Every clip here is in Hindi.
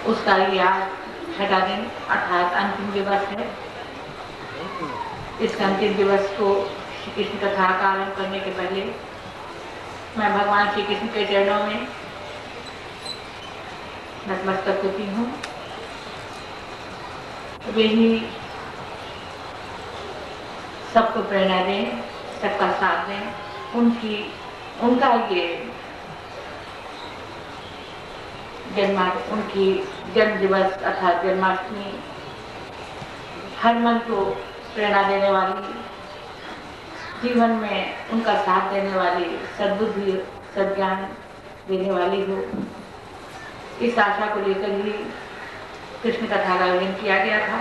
उसका ये आज 6वां दिन अर्थात अंतिम दिवस है। इस अंतिम दिवस को श्री कृष्ण कथा का आरंभ करने के पहले मैं भगवान श्री कृष्ण के चरणों में नतमस्तक होती हूँ। वे ही सबको प्रेरणा दें, सबका साथ दें। उनका ये उनकी जन्म दिवस अर्थात जन्माष्टमी हर मन को प्रेरणा देने वाली, जीवन में उनका साथ देने वाली, सद्बुद्धि सद्ज्ञान देने वाली हो, इस आशा को लेकर ही कृष्ण कथा का आयोजन किया गया था।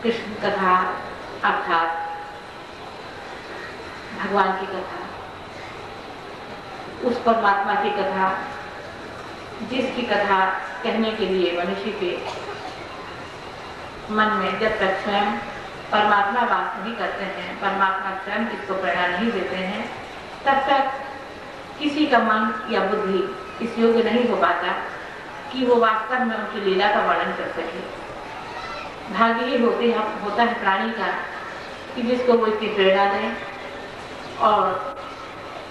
कृष्ण कथा अर्थात भगवान की कथा, उस परमात्मा की कथा जिसकी कथा कहने के लिए मनुष्य के मन में जब तक स्वयं परमात्मा वास नहीं करते हैं, परमात्मा स्वयं इसको प्रेरणा नहीं देते हैं, तब तक किसी का मन या बुद्धि इस योग्य नहीं हो पाता कि वो वास्तव में उनकी लीला का वर्णन कर सके। भाग्य ये होता है प्राणी का कि जिसको वो इतनी प्रेरणा दें और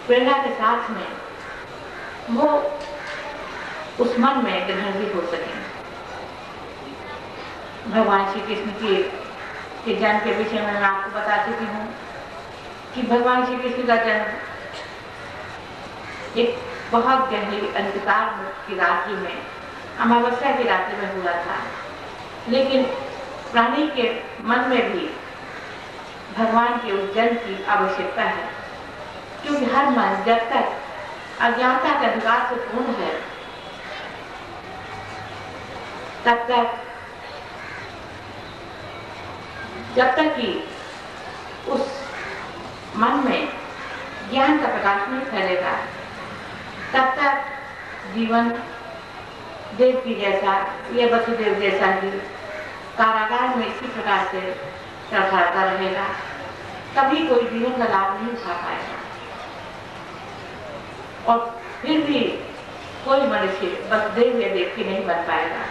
प्रेरणा के साथ में वो उस मन में ग्रहण भी हो सके। भगवान श्री कृष्ण के जन्म के विषय में मैं आपको बता चुकी हूँ कि भगवान श्री कृष्ण का जन्म एक बहुत गहरी अंधकार की रात्रि में, अमावस्या की रात्रि में हुआ था। लेकिन प्राणी के मन में भी भगवान के उस जन्म की आवश्यकता है, क्योंकि हर मन जब तक अज्ञानता के अंधकार से पूर्ण है तब तक, जब तक कि उस मन में ज्ञान का प्रकाश नहीं फैलेगा, तब तक जीवन देव की जैसा या वसुदेव जैसा ही कारागार में इसी प्रकार से चढ़ता रहेगा। कभी कोई जीवन का लाभ नहीं उठा पाएगा और फिर भी कोई मनुष्य वसुदेव या देव की नहीं बन पाएगा।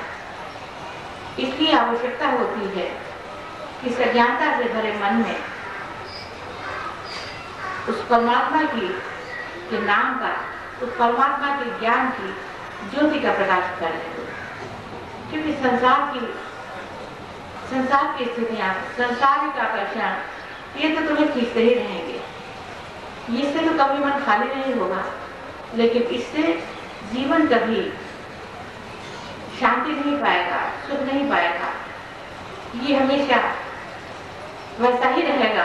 इसलिए आवश्यकता होती है कि अज्ञानता से भरे मन में उस परमात्मा के नाम का, उस परमात्मा के ज्ञान की ज्योति का प्रकाश करें। क्योंकि संसार की स्थितियां, संसारिक आकर्षण, ये तो तुम्हें खींचते ही रहेंगे। इससे तो कभी मन खाली नहीं होगा, लेकिन इससे जीवन कभी शांति नहीं पाएगा, सुख नहीं पाएगा। ये हमेशा वैसा ही रहेगा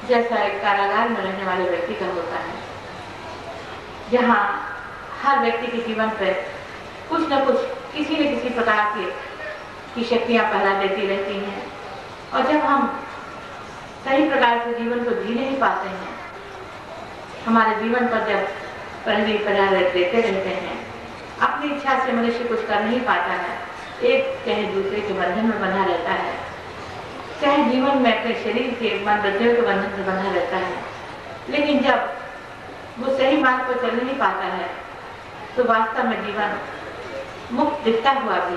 जैसा एक कारागार में रहने वाले व्यक्ति का होता है, जहाँ हर व्यक्ति के जीवन पर कुछ न कुछ, किसी न किसी प्रकार की शक्तियाँ पहरा देती रहती हैं। और जब हम सही प्रकार से जीवन को जी नहीं पाते हैं, हमारे जीवन पर जब पहली प्रहार देते रहते हैं, अपनी इच्छा से मनुष्य कुछ कर नहीं पाता है, एक चाहे दूसरे के बंधन में बंधा रहता है, चाहे जीवन में अपने शरीर के मन बुद्धियों के बंधन में बंधा रहता है। लेकिन जब वो सही मार्ग पर चल नहीं पाता है तो वास्तव में जीवन मुक्त दिखता हुआ भी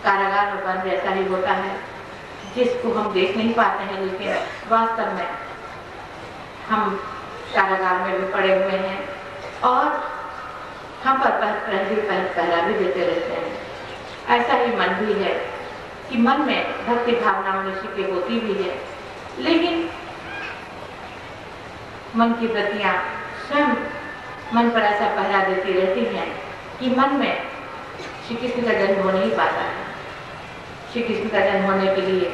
कारागार में बंद जैसा ही होता है, जिसको हम देख नहीं पाते हैं, लेकिन वास्तव में हम कारागार में भी पड़े हुए हैं और हम पर पहरा भी देते रहते हैं। ऐसा ही मन भी है कि मन में भक्ति भावना मनुष्य की होती भी है, लेकिन मन की वृत्तियां स्वयं मन पर ऐसा पहरा देती रहती हैं कि मन में श्री कृष्ण का जन्म हो नहीं पाता है। श्री कृष्ण का जन्म होने के लिए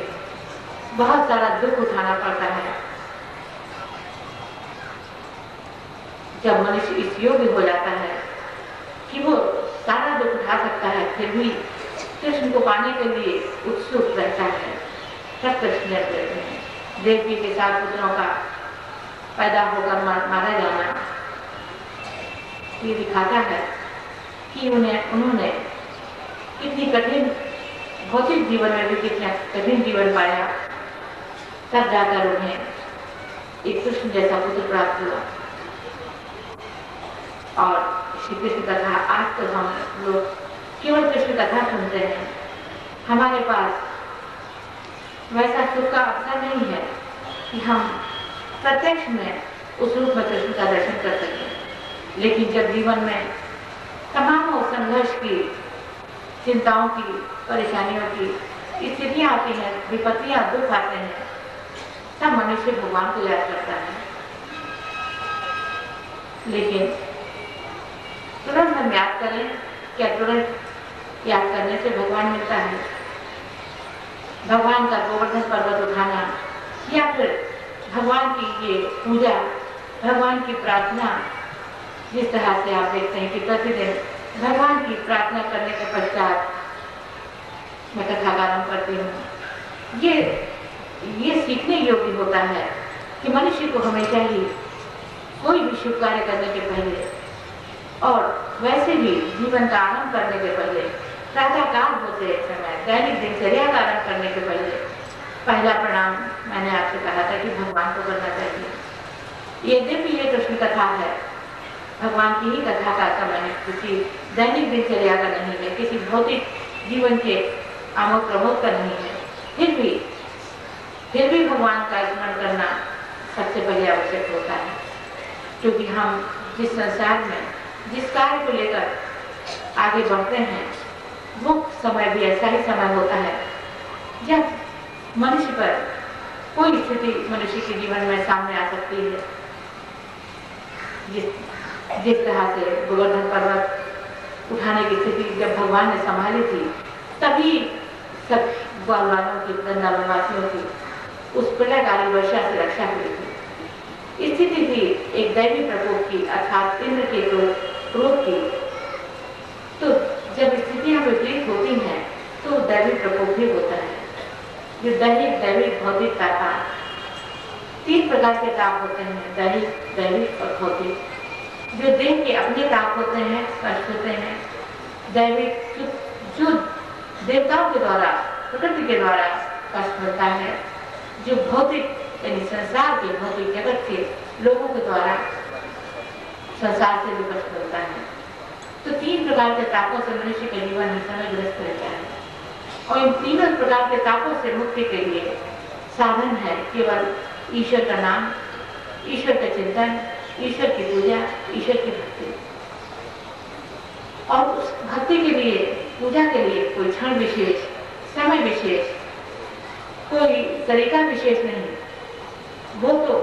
बहुत सारा दुख उठाना पड़ता है। जब मनुष्य इस योग्य हो जाता है कि वो सारा दुख उठा सकता है, फिर भी कृष्ण को पाने के लिए उत्सुक रहता है, सब कृष्ण रहते हैं। देवकी के 7 पुत्रों का पैदा होकर मारा जाना ये दिखाता है कि उन्होंने कितनी कठिन भौतिक जीवन में भी कितना कठिन जीवन पाया, तब जाकर उन्हें एक कृष्ण जैसा पुत्र प्राप्त हुआ। और श्री कृष्ण कथा। आज तो हम लोग केवल कृष्ण कथा सुनते हैं, हमारे पास वैसा सुख का अवसर नहीं है कि हम प्रत्यक्ष में उस रूप में कृष्ण का दर्शन कर सकें। लेकिन जब जीवन में तमाम संघर्ष की, चिंताओं की, परेशानियों की स्थितियां आती हैं, विपत्तियां, दुख आते हैं, तब मनुष्य भगवान को याद करता है। लेकिन तुरंत हम याद करें, क्या तुरंत याद करने से भगवान मिलता है? भगवान का गोवर्धन पर्वत उठाना या फिर भगवान की ये पूजा, भगवान की प्रार्थना, जिस तरह से आप देखते हैं कि प्रतिदिन भगवान की प्रार्थना करने के पश्चात मैं कथा का आरंभ करती हूँ। ये सीखने योग्य होता है कि मनुष्य को हमेशा ही कोई भी शुभ कार्य करने के पहले और वैसे भी जीवन का आरंभ करने के पहले, प्रातःकाल होते समय, दैनिक दिनचर्या का आरंभ करने के पहले पहला प्रणाम मैंने आपसे कहा था कि भगवान को करना चाहिए। यद्यपि ये कृष्ण कथा है, भगवान की ही कथा का समय है, किसी दैनिक दिनचर्या का नहीं है, किसी भौतिक जीवन के आमोद प्रमोद का नहीं है, फिर भी भगवान का स्मरण करना सबसे पहले आवश्यक होता है। क्योंकि हम जिस संसार में जिस कार्य को लेकर आगे बढ़ते हैं, वो समय भी ऐसा ही समय होता है जब मनुष्य पर कोई स्थिति मनुष्य के जीवन में सामने आ सकती है। जिस तरह से गोवर्धन पर्वत उठाने की स्थिति जब भगवान ने संभाली थी, तभी सब ग्वालवालों की, वृंदावनवासियों की उस प्रलयकालीन वर्षा से रक्षा हुई थी। स्थिति थी एक दैवी प्रकोप की, अर्थात इंद्र के क्रोध की। तो जब स्थितियां विपरीत होती हैं तो दैवी प्रकोप भी होता है। जो दैविक भौतिक ताप, 3 प्रकार के ताप होते हैं, दैविक और भौतिक। जो देह के अपने ताप होते हैं, कष्ट होते हैं। दैविक जो देवताओं के द्वारा, प्रकृति के द्वारा कष्ट होता है। जो भौतिक यानी संसार के, भौतिक जगत के लोगों के द्वारा संसार से भी कष्ट होता है। तो 3 प्रकार के तापों से मनुष्य का जीवन हर समय ग्रस्त रहता है। और इन तीनों प्रकार के तापों से मुक्ति के लिए साधन है केवल ईश्वर का नाम, ईश्वर का चिंतन, ईश्वर की पूजा, ईश्वर की भक्ति। और उस भक्ति के लिए, पूजा के लिए कोई क्षण विशेष, समय विशेष, कोई तरीका विशेष नहीं। वो तो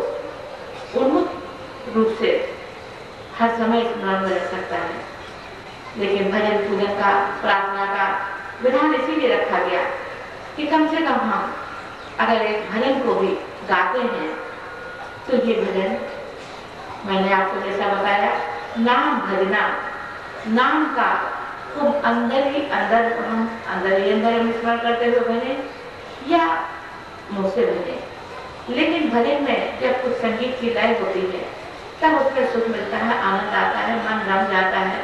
उन्मुक्त रूप से हर समय स्मरण में रह सकता है। लेकिन भजन पूजन का, प्रार्थना का विधान इसीलिए रखा गया कि कम से कम हम अगर एक भजन को भी गाते हैं तो ये भजन, मैंने आपको जैसा बताया, नाम भजना, नाम का खूब अंदर ही अंदर हम स्मरण करते हुए भजे या मुंह से भजे। लेकिन भजन में जब कुछ संगीत की लय होती है तब उसमें सुख मिलता है, आनंद आता है, मन रम जाता है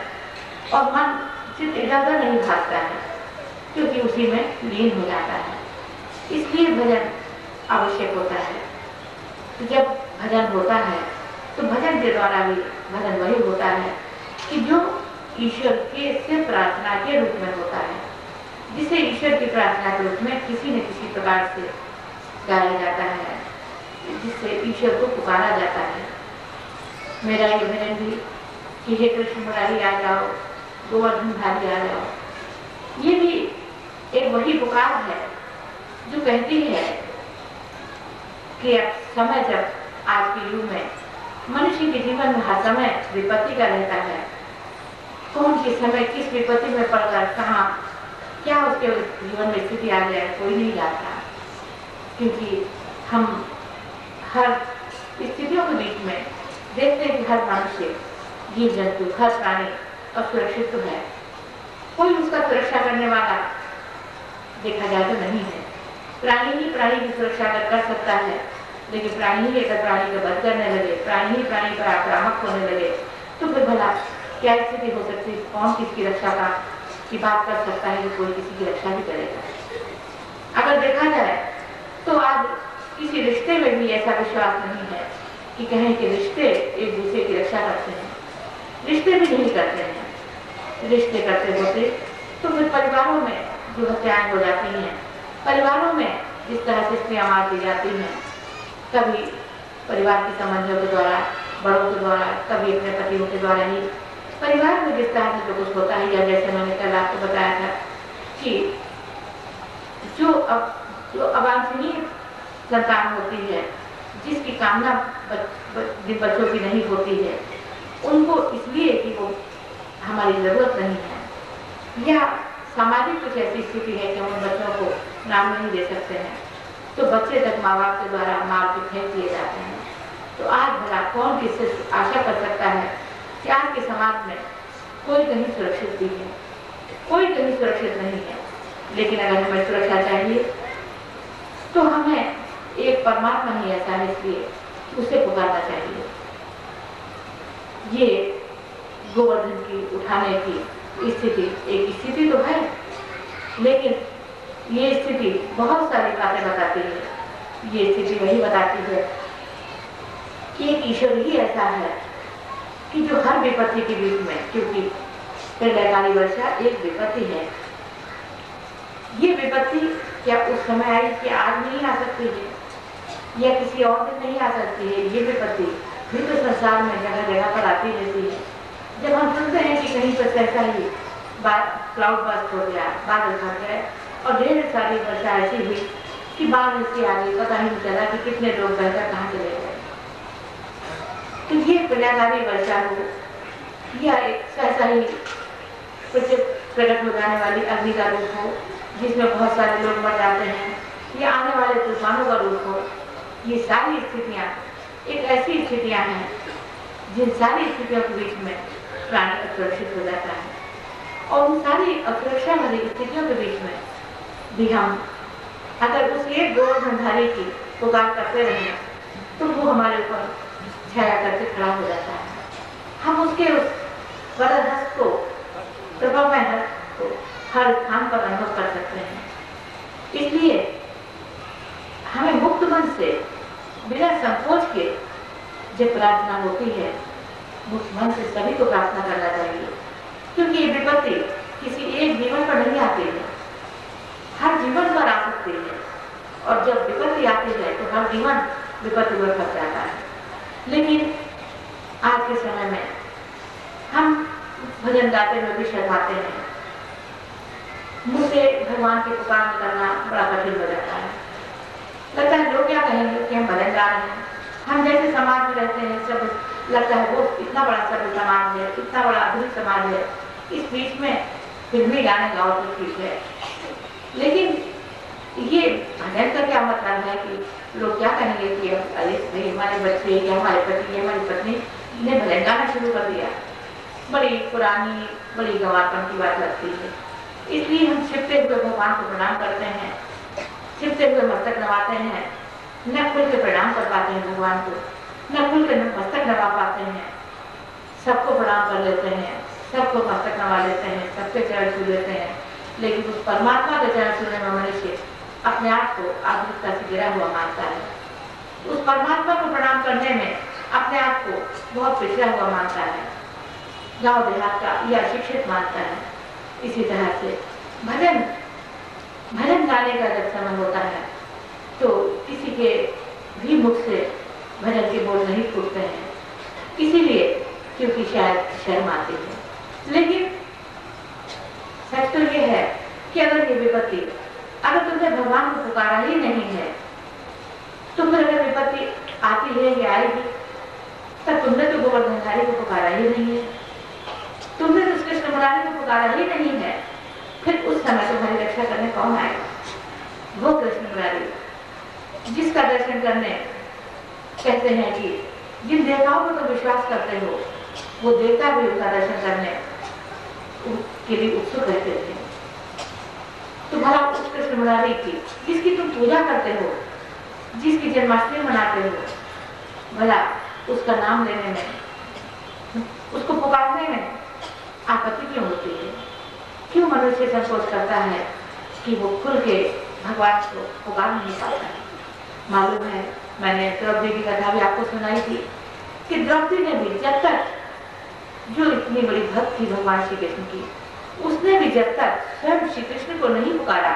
और मन चित्त इधर नहीं भागता है, क्योंकि उसी में लीन हो जाता है। इसलिए भजन आवश्यक होता है। तो जब भजन होता है तो भजन के द्वारा भी भजन वही होता है कि जो ईश्वर के से प्रार्थना के रूप में होता है, जिसे ईश्वर की प्रार्थना के रूप में किसी न किसी प्रकार से गाया जाता है, जिससे ईश्वर को पुकारा जाता है। मेरा ये भजन भी कि हे कृष्ण मुरारी आ जाओ, गोवर्धन धारी आ जाओ, ये भी एक वही पुकार है जो कहती है कि अब समय, जब आज के युग में मनुष्य के जीवन में हर समय विपत्ति का रहता है, कौन किस समय किस विपत्ति में पड़कर कहाँ क्या उसके जीवन में स्थिति आ जाए कोई नहीं जानता। क्योंकि हम हर स्थितियों के बीच में देखते हैं कि हर मनुष्य, जीव जंतु, हर प्राणी असुरक्षित तो है, कोई उसका सुरक्षा करने वाला देखा जाए तो नहीं है। प्राणी ही प्राणी की सुरक्षा कर सकता है, लेकिन प्राणी ही अगर प्राणी का वध करने लगे, प्राणी ही प्राणी पर आक्रामक होने लगे, तो फिर भला क्या स्थिति हो सकती है? कौन किसकी रक्षा की बात कर सकता है कि कोई किसी की रक्षा भी करेगा? अगर देखा जाए तो आज किसी रिश्ते में भी ऐसा विश्वास नहीं है कि कहें कि रिश्ते एक दूसरे की रक्षा करते हैं। रिश्ते भी नहीं करते हैं। रिश्ते करते होते तो फिर परिवारों में जो हत्याएं हो जाती हैं, परिवारों में जिस तरह से स्त्रियां मार दी जाती हैं, कभी परिवार के संबंधियों के द्वारा, बड़ों के द्वारा, कभी अपने पतियों के द्वारा ही, परिवार में जिस तरह से जो कुछ होता है, या जैसे मैंने कल आपको बताया था कि जो अवांछनीय संतान होती है, जिसकी कामना जिन बच्चों की नहीं होती है, उनको इसलिए कि वो हमारी जरूरत नहीं है, या सामाजिक कुछ ऐसी स्थिति है कि हम उन बच्चों को नाम नहीं दे सकते हैं, तो बच्चे तक माँ बाप के द्वारा मार के फेंक दिए जाते हैं। तो आज भला कौन किससे आशा कर सकता है कि आज के समाज में कोई कहीं सुरक्षित भी है, कोई कहीं सुरक्षित नहीं है। लेकिन अगर हमें सुरक्षा चाहिए तो हमें एक परमात्मा ही ऐसा है, इसलिए उसे पुकारना चाहिए। ये गोवर्धन की उठाने की स्थिति एक स्थिति तो है, लेकिन ये स्थिति बहुत सारी बातें बताती है। ये स्थिति वही बताती है कि एक ईश्वर ही ऐसा है कि जो हर विपत्ति के बीच में, क्योंकि प्रलयकाली वर्षा एक विपत्ति है, ये विपत्ति क्या उस समय आई कि आज नहीं आ सकती है, या किसी और दिन नहीं आ सकती है। ये विपत्ति भी तो संसार में जगह जगह पर आती रहती है। जब हम सुनते हैं कि कहीं पर ऐसा ही क्लाउड बस्ट हो गया, बादल फट गए और ढेर सारी वर्षा ऐसी हुई कि बाढ़ ऐसी आ गई, पता ही नहीं चला कि कितने लोग बहकर कहाँ चले गए। तो ये प्रलयकारी वर्षा हो या एक ऐसा ही प्रकट हो जाने वाली अग्नि का रूप हो जिसमें बहुत सारे लोग मर जाते हैं, या आने वाले तूफानों का रूप हो, ये सारी स्थितियाँ एक ऐसी स्थितियाँ हैं जिन सारी स्थितियों के बीच में प्राणी असुरक्षित हो जाता है। और उन सारी असुरक्षा वाली स्थितियों के बीच में भी हम अगर उस एक गोवर्धनधारी की पुकार करते रहे तो वो हमारे ऊपर छाया करके खड़ा हो जाता है। हम उसके उस वरद हस्त को, कृपामय हस्त को हर स्थान पर अनुभव कर सकते हैं। इसलिए हमें मुक्त मन से, बिना संकोच के जब प्रार्थना होती है, मुक्त मन से सभी को प्रार्थना करना चाहिए, क्योंकि ये विपत्ति किसी एक जीवन पर नहीं आती है, हर जीवन पर आ सकती है। और जब विपत्ति आती है तो हर जीवन विपत्ति में फंस जाता है। लेकिन आज के समय में हम भजन गाते हुए भी शर्माते हैं, मुँह से भगवान की पुकार निकलना बड़ा कठिन हो जाता है। लगता है लोग क्या कहेंगे कि हम भजन गा रहे हैं। हम जैसे समाज में रहते हैं, सब लगता है वो इतना बड़ा सभ्य समाज है, इतना बड़ा आधुनिक समाज है, इस बीच में फिल्मी गाने गाओ तो ठीक है। लेकिन ये भजन का क्या मतलब है कि लोग क्या कहेंगे कि अरे हमारे बच्चे या हमारे पति या हमारी पत्नी ने भजन गाना शुरू कर दिया। बड़ी पुरानी, बड़ी गंवारपन की बात लगती है। इसलिए हम छिपते हुए भगवान को प्रणाम करते हैं, छिपते हुए मस्तक नवाते हैं, न खुल के प्रणाम कर पाते हैं भगवान को, न खुल के मस्तक नवा पाते हैं। सबको प्रणाम कर लेते हैं, सबको मस्तक नवा लेते हैं, सबके चरण छू लेते हैं, लेकिन उस परमात्मा के चरण छूने में मनुष्य अपने आप को आधुनिकता से गिरा हुआ मानता है। उस परमात्मा को प्रणाम करने में अपने आप को बहुत पिछड़ा हुआ मानता है, गांव देहात का या शिक्षित मानता है। इसी तरह से भजन गाने का जब समय होता है तो किसी के भी मुख से भजन के बोल नहीं फूटते हैं, इसीलिए क्योंकि शायद शर्म आती है। लेकिन सच तो ये है कि अगर ये विपत्ति, अगर तुमने भगवान को पुकारा ही नहीं है, तो फिर अगर विपत्ति आती है या आएगी, तब तुमने तो गोवर्धनधारी को पुकारा ही नहीं है, तुमने तो कृष्ण मुरारी को पुकारा ही नहीं है, फिर उस समय तुम्हारी रक्षा करने कौन आएगा? वो कृष्ण मुरारी जिसका दर्शन करने कहते हैं कि जिन देवताओं को तुम विश्वास करते हो, वो देवता भी उनका दर्शन करने के लिए उत्सुक रहते थे। तो भला उस कृष्ण मुरारी की जिसकी तुम पूजा करते हो, जिसकी जन्माष्टमी मनाते हो, भला उसका नाम लेने में, उसको पुकारने में आपत्ति क्यों होती है? क्यों मनुष्य संकोच करता है कि वो खुल के भगवान को पुकार नहीं पाता है? मालूम है, मैंने द्रौपदी की कथा भी आपको सुनाई थी कि द्रौपदी ने भी जब तक जो इतनी बड़ी भक्त थी भगवान श्री कृष्ण की, उसने भी जब तक स्वयं श्री कृष्ण को नहीं पुकारा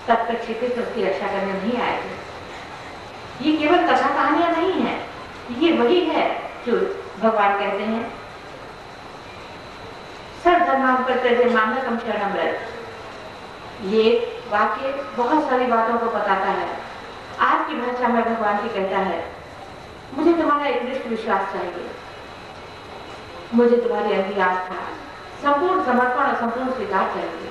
तब तक श्री कृष्ण उसकी रक्षा करने नहीं आए थे। ये केवल कथा कहानियां नहीं है, ये वही है जो भगवान कहते हैं सर्वधर्मां परित्यज्य मामेकं शरणं व्रज। ये वाक्य बहुत सारी बातों को बताता है। आज की भाषा में भगवान की कहता है, मुझे तुम्हारा एक दृढ़ विश्वास चाहिए, मुझे तुम्हारी अंधी आस्था, संपूर्ण समर्पण और संपूर्ण स्वीकार चाहिए।